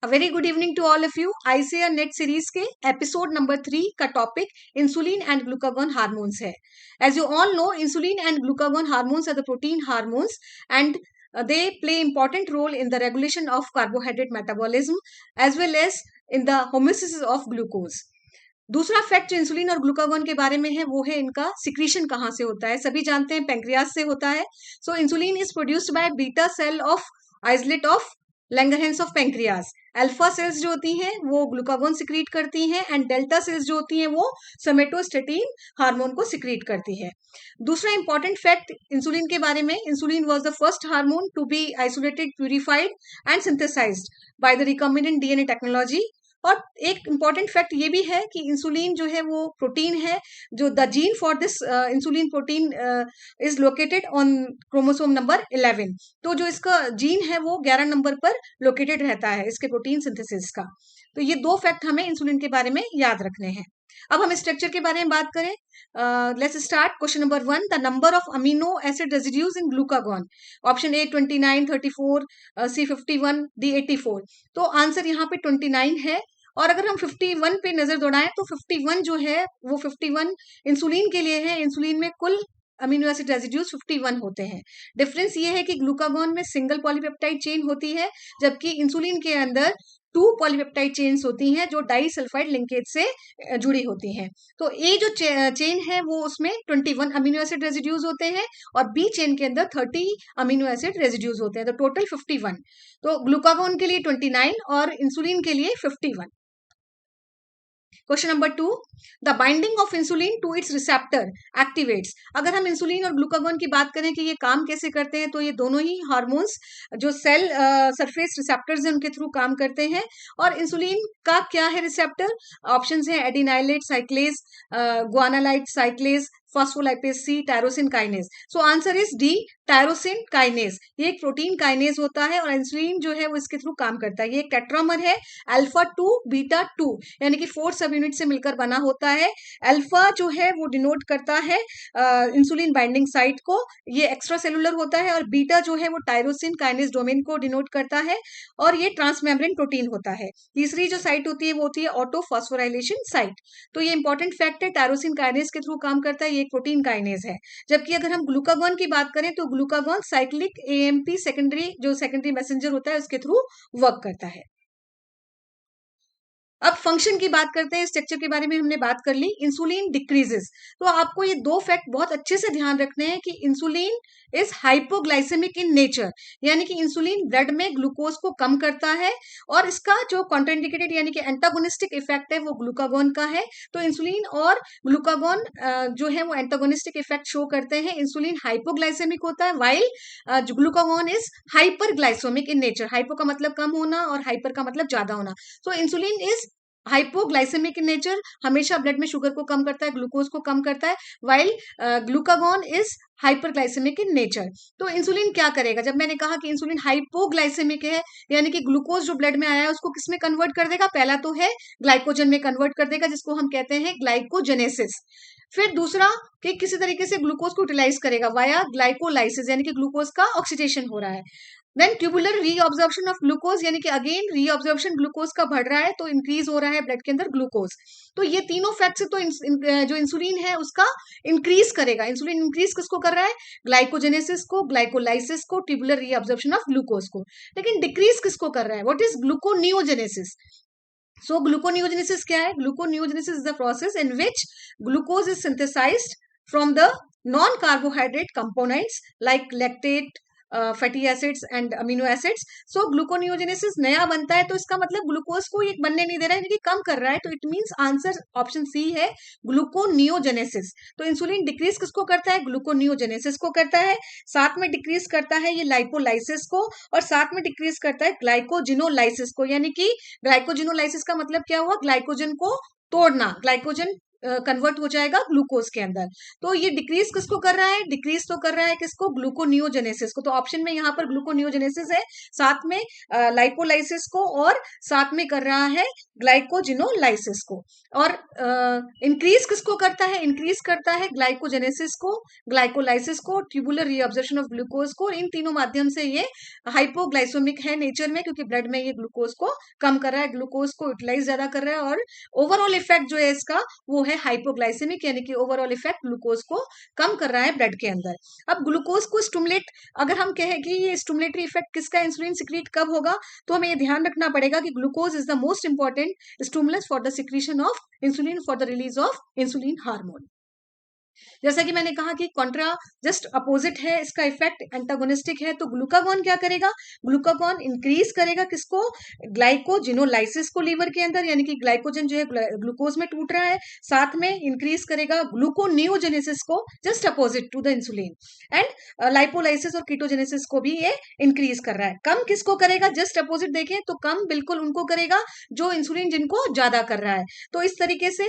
A very good evening to all of you. ICAR net series के episode number 3 का topic insulin and glucagon hormones है. As you all know, insulin and glucagon hormones are the protein hormones and they play important role in the regulation of carbohydrate metabolism as well as in the homeostasis of glucose. दूसरा fact जो insulin और glucagon के बारे में है वो है इनका सिक्रीशन कहाँ से होता है. सभी जानते हैं पेंक्रियाज से होता है. So insulin is produced by beta cell of islet of Langerhans of pancreas. Alpha cells जो होती हैं वो ग्लूकागॉन सिक्रीट करती हैं एंड डेल्टा सेल्स जो होती हैं वो सोमेटोस्टेटिन हार्मोन को सिक्रीट करती है. दूसरा इंपॉर्टेंट फैक्ट इंसुलिन के बारे में, insulin was the first hormone to be isolated, purified and synthesized by the recombinant DNA technology. और एक इंपॉर्टेंट फैक्ट ये भी है कि इंसुलिन जो है वो प्रोटीन है, जो the gene for this insulin protein is located on chromosome number 11. तो जो इसका जीन है वो 11 नंबर पर लोकेटेड रहता है इसके प्रोटीन सिंथेसिस का. तो ये दो फैक्ट हमें इंसुलिन के बारे में याद रखने हैं. अब हम स्ट्रक्चर के बारे में बात करें. Let's start. Question number 1, the number of amino acid residues in glucagon. Option A 29, 34, C 51, D 84. तो आंसर यहाँ पे 29 है. और अगर हम 51 पे नजर दौड़ाएं तो 51 जो है वो 51 इंसुलिन के लिए है. इंसुलिन में कुल अमीनो एसिड रेजिड्यूज 51 होते हैं. डिफरेंस ये है कि ग्लूकागॉन में सिंगल पॉलीपेप्टाइड चेन होती है जबकि इंसुलिन के अंदर 2 पॉलीपेप्टाइड चेन्स होती हैं जो डाइसल्फाइड लिंकेज से जुड़ी होती हैं. तो ए जो चेन है वो उसमें 21 अमीनो एसिड रेजिड्यूज होते हैं और बी चेन के अंदर 30 अमीनो एसिड रेजिड्यूज होते हैं. तो टोटल 51. तो ग्लूकागॉन के लिए 29 और इंसुलिन के लिए 51. Question number 2, the binding of insulin to its receptor activates. अगर हम इंसुलिन और ग्लूकागॉन की बात करें कि ये काम कैसे करते हैं तो ये दोनों ही हार्मोन्स जो सेल सरफेस रिसेप्टर्स हैं उनके थ्रू काम करते हैं. और इंसुलिन का क्या है रिसेप्टर? ऑप्शंस हैं adenylate cyclase, guanylate cyclase, phospholipase C, tyrosine kinase. So answer is D, tyrosine kinase. ये एक प्रोटीन काइनेज होता है और इंसुलिन जो है वो इसके थ्रू काम करता है. ये एक टेट्रामर है अल्फा 2 बीटा 2 यानी कि 4 सब यूनिट से मिलकर बना होता है. अल्फा जो है वो डिनोट करता है इंसुलिन बाइंडिंग साइट को, ये एक्स्ट्रा सेलुलर होता है. और बीटा जो है वो टायरोसिन काइनेज डोमेन को डिनोट करता है और ये ट्रांसमेम्ब्रेन प्रोटीन होता है. तीसरी जो साइट होती है वो होती है ऑटो फॉस्फोराइलेशन साइट. तो ये इंपॉर्टेंट फैक्ट है, टायरोसिन काइनेज के थ्रू काम करता है. ये एक प्रोटीन काइनेज है. जबकि अगर हम ग्लूकागॉन की बात करें तो ग्लूकागॉन साइक्लिक एएमपी सेकेंडरी जो सेकेंडरी मैसेंजर होता है उसके थ्रू वर्क करता है. अब फंक्शन की बात करते हैं. स्ट्रक्चर के बारे में हमने बात कर ली. Insulin decreases. तो आपको ये दो फैक्ट बहुत अच्छे से ध्यान रखने हैं कि insulin is hypoglycaemic in nature, यानी कि इंसुलिन ब्लड में ग्लूकोज को कम करता है और इसका जो कॉन्ट्राइंडिकेटेड यानी कि एंटागोनिस्टिक इफेक्ट है वो ग्लूकागॉन का है. तो इंसुलिन और ग्लूकागॉन जो है वो एंटागोनिस्टिक इफेक्ट शो करते हैं. इंसुलिन हाइपोग्लाइसेमिक होता है while glucagon is hyperglycaemic in nature. Hypo का मतलब कम होना और हाइपर का मतलब ज्यादा होना. So insulin is hypoglycaemic in nature, हमेशा ब्लड में शुगर को कम करता है, ग्लूकोज को कम करता है, while glucagon is hyperglycaemic in nature. तो इंसुलिन क्या करेगा? जब मैंने कहा कि इंसुलिन हाइपोग्लाइसेमिक है यानी कि ग्लूकोज जो ब्लड में आया है उसको किस में कन्वर्ट कर देगा? पहला तो है ग्लाइकोजन में कन्वर्ट कर देगा जिसको हम कहते हैं ग्लाइकोजेनेसिस. फिर दूसरा कि किसी तरीके से ग्लूकोज को यूटिलाइज करेगा वाया ग्लाइकोलाइसिस यानी कि ग्लूकोज का ऑक्सीडेशन हो रहा है. Then tubular reabsorption of glucose यानी कि अगेन रीअब्जॉर्प्शन ग्लूकोज का बढ़ रहा है तो इंक्रीज हो रहा है ब्लड के अंदर ग्लूकोज. तो ये तीनों फैक्ट से तो जो इंसुलिन है उसका इंक्रीज करेगा. इंसुलिन इंक्रीज किसको कर रहा है? ग्लाइकोजेनेसिस को, ग्लाइकोलाइसिस को, ट्यूबुलर रीअब्जॉर्प्शन ऑफ ग्लूकोज को. लेकिन डिक्रीज किसको कर रहा है? What is gluconeogenesis? So gluconeogenesis क्या है? Gluconeogenesis is the process in which glucose is synthesized from the non-carbohydrate components like lactate, fatty acids and amino acids. So gluconeogenesis नया बनता है तो इसका मतलब ग्लूकोज को ये बनने नहीं दे रहा है, यानी कि कम कर रहा है. तो it means answer option C है ग्लूकोनियोजेनेसिस. तो इंसुलिन डिक्रीज किसको करता है? ग्लूकोनियोजेनेसिस को करता है. साथ में डिक्रीज करता है ये लाइपोलाइसिस को और साथ में डिक्रीज करता है ग्लाइकोजिनोलाइसिस को. यानी कि ग्लाइकोजिनोलाइसिस का मतलब क्या हुआ? ग्लाइकोजन को तोड़ना. ग्लाइकोजन कन्वर्ट हो जाएगा ग्लूकोज के अंदर। तो ये डिक्रीज किसको कर रहा है, डिक्रीज तो कर रहा है किसको, ग्लूकोनियोजेनेसिस को। तो ऑप्शन में यहाँ पर ग्लूकोनियोजेनेसिस है, साथ में लाइपोलाइसिस को, और साथ में कर रहा है ग्लाइकोजिनोलाइसिस को। और इंक्रीज किसको करता है, इंक्रीज करता है ग्लाइकोजेनेसिस को, ग्लाइकोलाइसिस को, ट्यूबुलर रीअब्जॉर्प्शन ऑफ ग्लूकोज को। इन तीनों माध्यम से ये हाइपोग्लाइसेमिक है नेचर में, क्योंकि ब्लड में ये ग्लूकोज को कम कर रहा है, ग्लूकोज को यूटिलाइज ज्यादा कर रहा है, और ओवरऑल इफेक्ट जो है इसका वो है हाइपोग्लाइसेमिक, यानी कि ओवरऑल इफेक्ट ग्लूकोज को कम कर रहा है ब्लड के अंदर। अब ग्लूकोज को स्टिमुलेट, अगर हम कहें कि ये स्टिमुलेटरी इफेक्ट किसका, इंसुलिन सिक्रीट कब होगा, तो हमें ये ध्यान रखना पड़ेगा कि glucose is the most important stimulus for the secretion of insulin, for the release of insulin hormone. जैसा कि मैंने कहा कि कॉन्ट्रा जस्ट अपोजिट है, इसका इफेक्ट एंटागोनिस्टिक है। तो ग्लूकागॉन क्या करेगा, ग्लूकागॉन इंक्रीज करेगा किसको, ग्लाइकोजिनोलाइसिस को लीवर के अंदर, यानी कि ग्लाइकोजन जो है ग्लूकोज में टूट रहा है, साथ में इंक्रीज करेगा ग्लूकोनियोजेनेसिस को, just opposite to the insulin, and lipolysis और कीटोजेनेसिस को भी ये इंक्रीज कर रहा है। कम किसको करेगा, जस्ट अपोजिट देखें तो कम बिल्कुल उनको करेगा जो इंसुलिन जिनको ज्यादा कर रहा है। तो इस तरीके से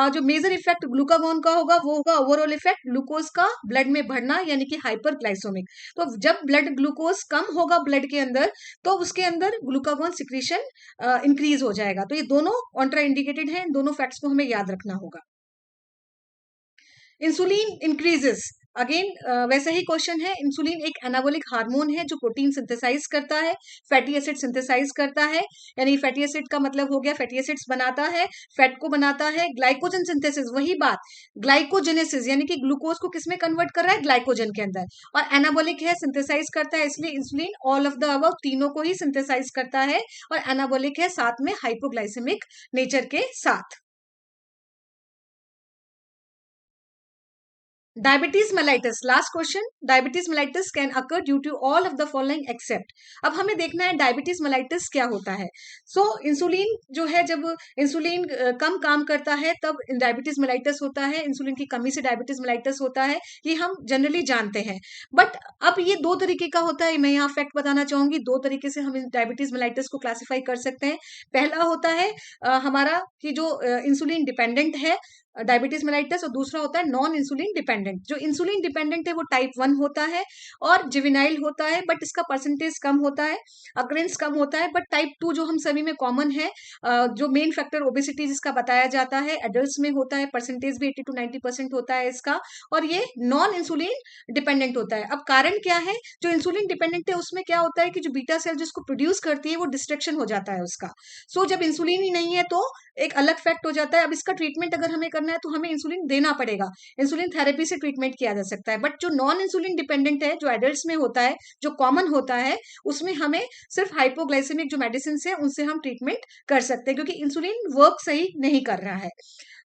जो मेजर इफेक्ट ग्लूकागॉन का होगा वो होगा ओवरऑल इफेक्ट ग्लूकोज का ब्लड में बढ़ना, यानी कि हाइपरग्लाइसेमिक। तो जब ब्लड ग्लूकोज कम होगा ब्लड के अंदर, तो उसके अंदर ग्लूकागॉन सिक्रीशन इंक्रीज हो जाएगा। तो ये दोनों कॉन्ट्रा इंडिकेटेड है, इन दोनों फैक्ट्स को हमें याद रखना होगा। इंसुलिन इंक्रीजेस, अगेन वैसे ही क्वेश्चन है। इंसुलिन एक एनाबॉलिक हार्मोन है जो प्रोटीन सिंथेसाइज करता है, फैटी एसिड सिंथेसाइज करता है, यानी फैटी एसिड का मतलब हो गया फैटी एसिड्स बनाता है, फैट को बनाता है। ग्लाइकोजन सिंथेसिस, वही बात, ग्लाइकोजेनेसिस यानी कि ग्लूकोज को किसमें कन्वर्ट कर रहा है, ग्लाइकोजन के अंदर। और एनाबॉलिक है, सिंथेसाइज करता है, इसलिए insulin all of the above तीनों को ही सिंथेसाइज करता है, और एनाबॉलिक है साथ में हाइपोग्लाइसेमिक नेचर के साथ। Diabetes mellitus, last question. Diabetes mellitus can occur due to all of the following except. अब हमें देखना है डायबिटीज मेलाइटिस क्या होता है। सो इंसुलिन जो है, जब इंसुलिन कम काम करता है तब डायबिटीज मेलाइटिस होता है, इंसुलिन की कमी से डायबिटीज मेलाइटिस होता है, ये हम जनरली जानते हैं। बट अब ये दो तरीके का होता है, मैं यहाँ फैक्ट बताना चाहूंगी। दो तरीके से हम डायबिटीज मेलाइटिस को क्लासिफाई कर सकते हैं। पहला होता है हमारा कि जो इंसुलिन डिपेंडेंट है डायबिटीज मेलाइटिस, और दूसरा होता है नॉन इंसुलिन डिपेंडेंट। जो इंसुलिन डिपेंडेंट है वो टाइप 1 होता है और जिवेनाइल होता है, बट इसका परसेंटेज कम होता है, अक्रेंस कम होता है। बट टाइप 2 जो हम सभी में कॉमन है, जो मेन फैक्टर ओबेसिटी जिसका बताया जाता है, एडल्ट्स में होता है, परसेंटेज भी 80 to 90% होता है इसका, और ये नॉन इंसुलिन डिपेंडेंट होता है। अब कारण क्या है, जो इंसुलिन डिपेंडेंट है उसमें क्या होता है कि जो बीटा सेल जिसको प्रोड्यूस करती है वो डिस्ट्रक्शन हो जाता है उसका। सो जब इंसुलिन ही नहीं है तो एक अलग फैक्ट हो जाता है। अब इसका ट्रीटमेंट अगर हमें करना है तो हमें इंसुलिन देना पड़ेगा, इंसुलिन थेरेपी से ट्रीटमेंट किया जा सकता है। बट जो नॉन इंसुलिन डिपेंडेंट है, जो एडल्ट्स में होता है, जो कॉमन होता है, उसमें हमें सिर्फ हाइपोग्लाइसेमिक जो मेडिसिन है उनसे हम ट्रीटमेंट कर सकते हैं, क्योंकि इंसुलिन वर्क सही नहीं कर रहा है।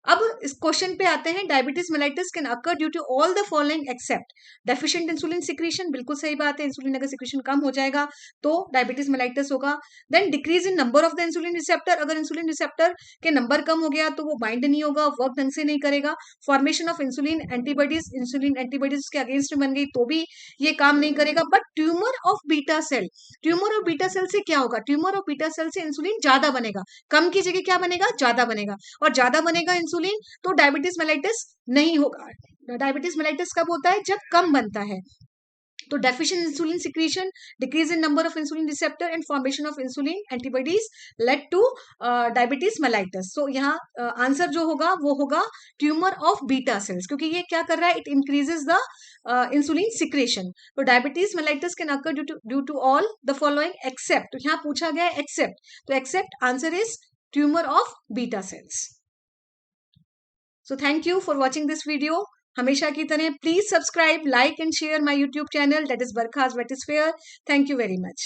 अब इस क्वेश्चन पे आते हैं, diabetes mellitus can occur due to all the following except deficient insulin secretion, बिल्कुल सही बात है, इंसुलिन अगर सिक्रीशन कम हो जाएगा तो डायबिटीज मेलाइटिस होगा। Then decrease in number of the insulin receptor, अगर इंसुलिन रिसेप्टर के नंबर कम हो गया तो वो बाइंड नहीं होगा, वर्क ढंग से नहीं करेगा। Formation of insulin antibodies, insulin antibodies के अगेंस्ट बन गई तो भी ये काम नहीं करेगा। But tumour of beta cell, tumour of beta cell से क्या होगा, ट्यूमर ऑफ बीटा सेल से इंसुलिन ज्यादा बनेगा, कम की जगह क्या बनेगा, ज्यादा बनेगा, और ज्यादा बनेगा इंसुलिन तो डायबिटीज मेलाइटिस नहीं होगा। डायबिटीज मेलाइटिस कब होता है, जब कम बनता है। तो deficient insulin secretion, decrease in number of insulin receptor and formation of insulin antibodies led to diabetes mellitus. So यहाँ आंसर जो होगा वो होगा ट्यूमर ऑफ बीटा सेल्स, क्योंकि ये क्या कर रहा है, it increases the insulin secretion. तो diabetes mellitus can occur due to all the following except, तो यहाँ पूछा गया है एक्सेप्ट, तो except answer is tumour of beta cells. So thank you for watching this video. हमेशा की तरह please subscribe, like and share my YouTube channel, that is Barkha's Vetisphere. Thank you very much.